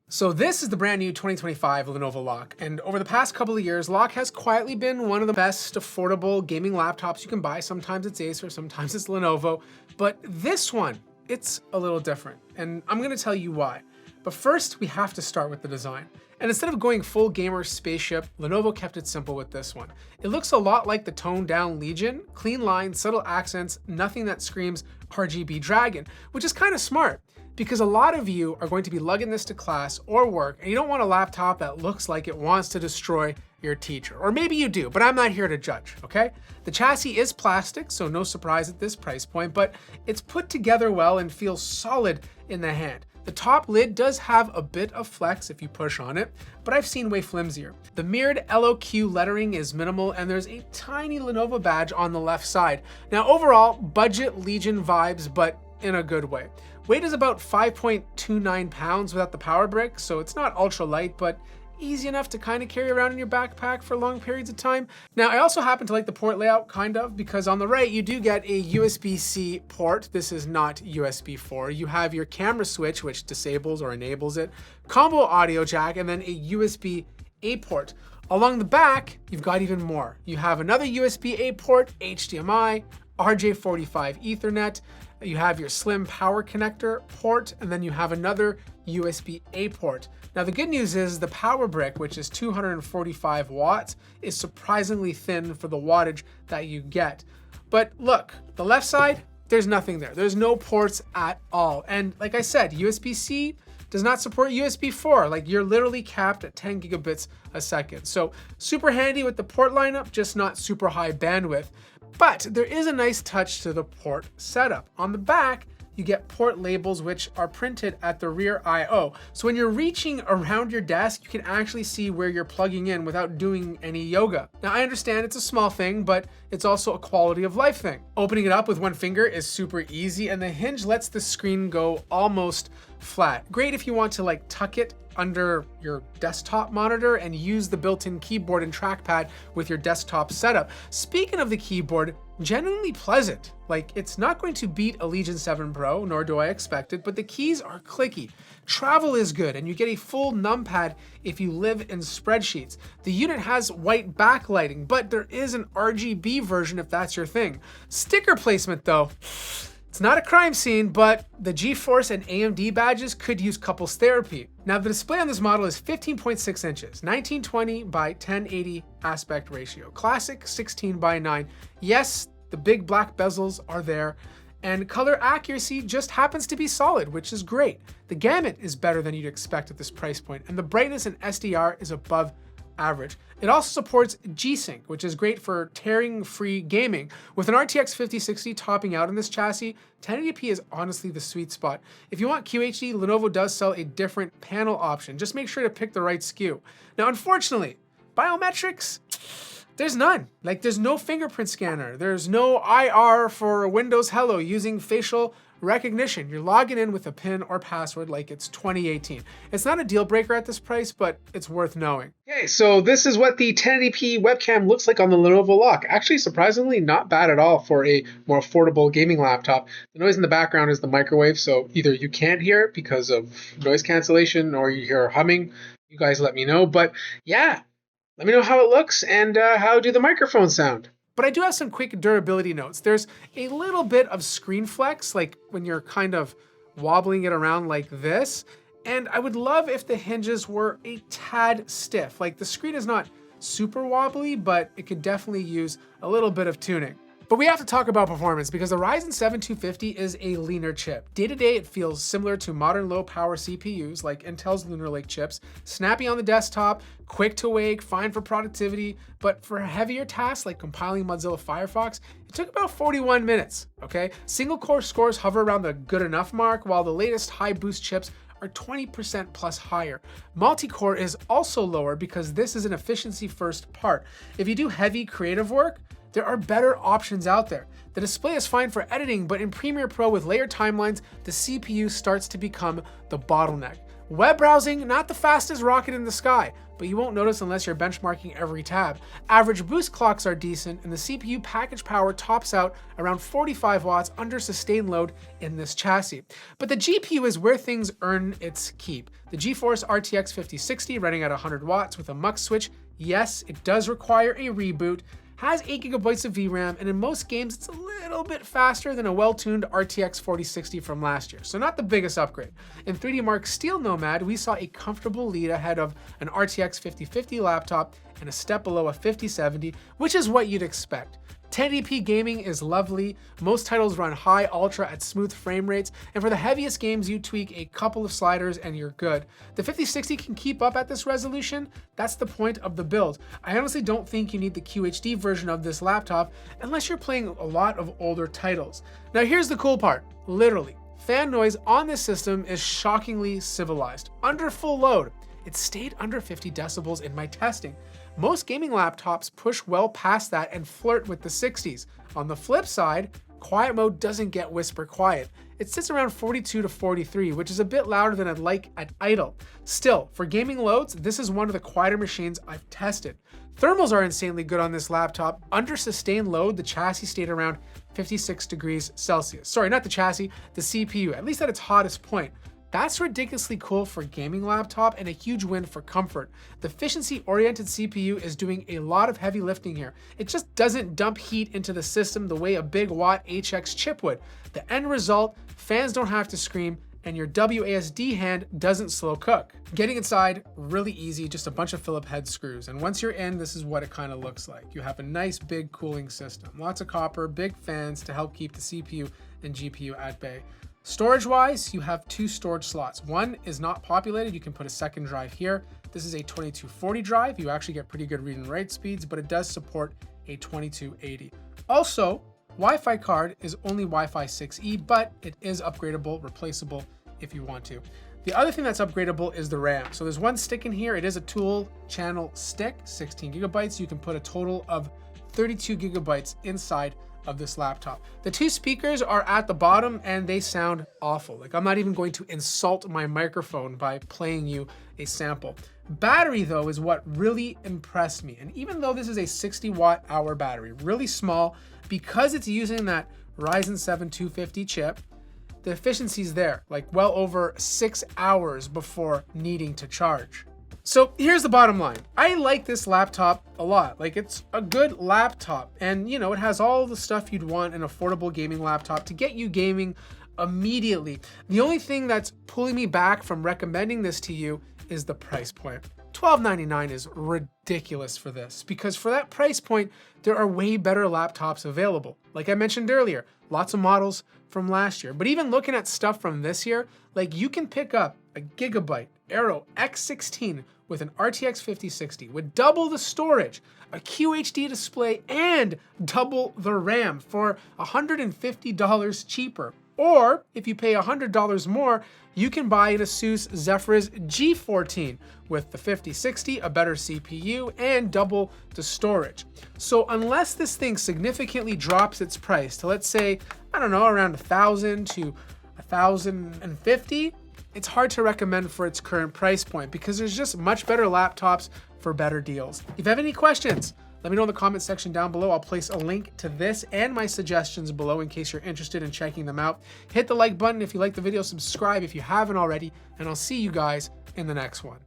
So this is the brand new 2025 Lenovo LOQ, and over the past couple of years, LOQ has quietly been one of the best affordable gaming laptops you can buy. Sometimes it's Acer, sometimes it's Lenovo, but this one, it's a little different, and I'm gonna tell you why. But first, we have to start with the design. And instead of going full gamer spaceship, Lenovo kept it simple with this one. It looks a lot like the toned down Legion, clean lines, subtle accents, nothing that screams RGB Dragon, which is kind of smart, because a lot of you are going to be lugging this to class or work, and you don't want a laptop that looks like it wants to destroy your teacher. Or maybe you do, but I'm not here to judge, okay? The chassis is plastic, so no surprise at this price point, but it's put together well and feels solid in the hand. The top lid does have a bit of flex if you push on it, but I've seen way flimsier. The mirrored LOQ lettering is minimal, and there's a tiny Lenovo badge on the left side. Now overall, budget Legion vibes, but in a good way. Weight is about 5.29 pounds without the power brick, so it's not ultra light, but easy enough to kind of carry around in your backpack for long periods of time. Now, I also happen to like the port layout, kind of, because on the right, you do get a USB-C port. This is not USB 4. You have your camera switch, which disables or enables it, combo audio jack, and then a USB-A port. Along the back, you've got even more. You have another USB-A port, HDMI, RJ45 Ethernet, you have your slim power connector port, and then you have another USB-A port. Now the good news is the power brick, which is 245 watts, is surprisingly thin for the wattage that you get. But look, the left side, there's nothing there. There's no ports at all. And like I said, USB-C does not support USB 4. Like, you're literally capped at 10 gigabits a second. So super handy with the port lineup, just not super high bandwidth. But there is a nice touch to the port setup. On the back, you get port labels which are printed at the rear I/O. So when you're reaching around your desk, you can actually see where you're plugging in without doing any yoga. Now I understand it's a small thing, but it's also a quality of life thing. Opening it up with one finger is super easy, and the hinge lets the screen go almost flat. Great if you want to like tuck it under your desktop monitor and use the built-in keyboard and trackpad with your desktop setup. Speaking of the keyboard, genuinely pleasant. Like, it's not going to beat a Legion 7 Pro, nor do I expect it, but the keys are clicky. Travel is good, and you get a full numpad if you live in spreadsheets. The unit has white backlighting, but there is an RGB version if that's your thing. Sticker placement though, it's not a crime scene, but the GeForce and AMD badges could use couples therapy. Now the display on this model is 15.6 inches, 1920 by 1080 aspect ratio, classic 16 by 9. Yes, the big black bezels are there, and color accuracy just happens to be solid, which is great. The gamut is better than you'd expect at this price point, and the brightness and SDR is above average. It also supports G-Sync, which is great for tearing-free gaming. With an RTX 5060 topping out on this chassis, 1080p is honestly the sweet spot. If you want QHD, Lenovo does sell a different panel option. Just make sure to pick the right SKU. Now, unfortunately, biometrics, there's none. Like, there's no fingerprint scanner. There's no IR for Windows Hello using facial recognition. You're logging in with a PIN or password like it's 2018. It's not a deal breaker at this price, but it's worth knowing. Okay, so this is what the 1080p webcam looks like on the Lenovo LOQ. Actually, surprisingly, not bad at all for a more affordable gaming laptop. The noise in the background is the microwave, so either you can't hear it because of noise cancellation or you hear humming. You guys let me know, but yeah, let me know how it looks and how do the microphones sound. But I do have some quick durability notes. There's a little bit of screen flex, like when you're kind of wobbling it around like this. And I would love if the hinges were a tad stiff. Like, the screen is not super wobbly, but it could definitely use a little bit of tuning. But we have to talk about performance because the Ryzen 7 250 is a leaner chip. Day-to-day, it feels similar to modern low-power CPUs like Intel's Lunar Lake chips, snappy on the desktop, quick to wake, fine for productivity, but for heavier tasks like compiling Mozilla Firefox, it took about 41 minutes, okay? Single-core scores hover around the good enough mark, while the latest high-boost chips are 20% plus higher. Multi-core is also lower because this is an efficiency-first part. If you do heavy creative work, there are better options out there. The display is fine for editing, but in Premiere Pro with layered timelines, the CPU starts to become the bottleneck. Web browsing, not the fastest rocket in the sky, but you won't notice unless you're benchmarking every tab. Average boost clocks are decent, and the CPU package power tops out around 45 watts under sustained load in this chassis. But the GPU is where things earn its keep. The GeForce RTX 5060 running at 100 watts with a mux switch. Yes, it does require a reboot, has 8 GB of VRAM, and in most games it's a little bit faster than a well-tuned RTX 4060 from last year, so not the biggest upgrade. In 3D Mark's Steel Nomad, we saw a comfortable lead ahead of an RTX 5050 laptop and a step below a 5070, which is what you'd expect. 1080p gaming is lovely, most titles run high ultra at smooth frame rates, and for the heaviest games you tweak a couple of sliders and you're good. The 5060 can keep up at this resolution, that's the point of the build. I honestly don't think you need the QHD version of this laptop unless you're playing a lot of older titles. Now here's the cool part, literally, fan noise on this system is shockingly civilized. Under full load, it stayed under 50 decibels in my testing. Most gaming laptops push well past that and flirt with the 60s. On the flip side, quiet mode doesn't get whisper quiet. It sits around 42 to 43, which is a bit louder than I'd like at idle. Still, for gaming loads, this is one of the quieter machines I've tested. Thermals are insanely good on this laptop. Under sustained load, the chassis stayed around 56 degrees Celsius. Sorry, not the chassis, the CPU, at least at its hottest point. That's ridiculously cool for a gaming laptop and a huge win for comfort. The efficiency-oriented CPU is doing a lot of heavy lifting here. It just doesn't dump heat into the system the way a big watt HX chip would. The end result, fans don't have to scream, and your WASD hand doesn't slow cook. Getting inside, really easy, just a bunch of Phillips head screws. And once you're in, this is what it kind of looks like. You have a nice big cooling system. Lots of copper, big fans to help keep the CPU and GPU at bay. Storage-wise, you have 2 storage slots. One is not populated, you can put a second drive here. This is a 2240 drive. You actually get pretty good read and write speeds, but it does support a 2280. Also, Wi-Fi card is only Wi-Fi 6E, but it is upgradable, replaceable if you want to. The other thing that's upgradable is the RAM. So there's one stick in here. It is a tool channel stick, 16 gigabytes. You can put a total of 32 gigabytes inside of this laptop. The 2 speakers are at the bottom and they sound awful. Like, I'm not even going to insult my microphone by playing you a sample. Battery though is what really impressed me. And even though this is a 60 watt hour battery, really small, because it's using that Ryzen 7 250 chip, the efficiency's there, like well over 6 hours before needing to charge. So here's the bottom line. I like this laptop a lot. Like, it's a good laptop, and you know, it has all the stuff you'd want an affordable gaming laptop to get you gaming immediately. The only thing that's pulling me back from recommending this to you is the price point. $1299 is ridiculous for this, because for that price point, there are way better laptops available. Like I mentioned earlier, lots of models from last year, but even looking at stuff from this year, like, you can pick up a Gigabyte Aero X16 with an RTX 5060 with double the storage, a QHD display, and double the RAM for $150 cheaper. Or if you pay $100 more, you can buy an Asus Zephyrus G14 with the 5060, a better CPU, and double the storage. So unless this thing significantly drops its price to, let's say, I don't know, around $1,000 to $1,050, it's hard to recommend for its current price point because there's just much better laptops for better deals. If you have any questions, let me know in the comment section down below. I'll place a link to this and my suggestions below in case you're interested in checking them out. Hit the like button if you like the video, subscribe if you haven't already, and I'll see you guys in the next one.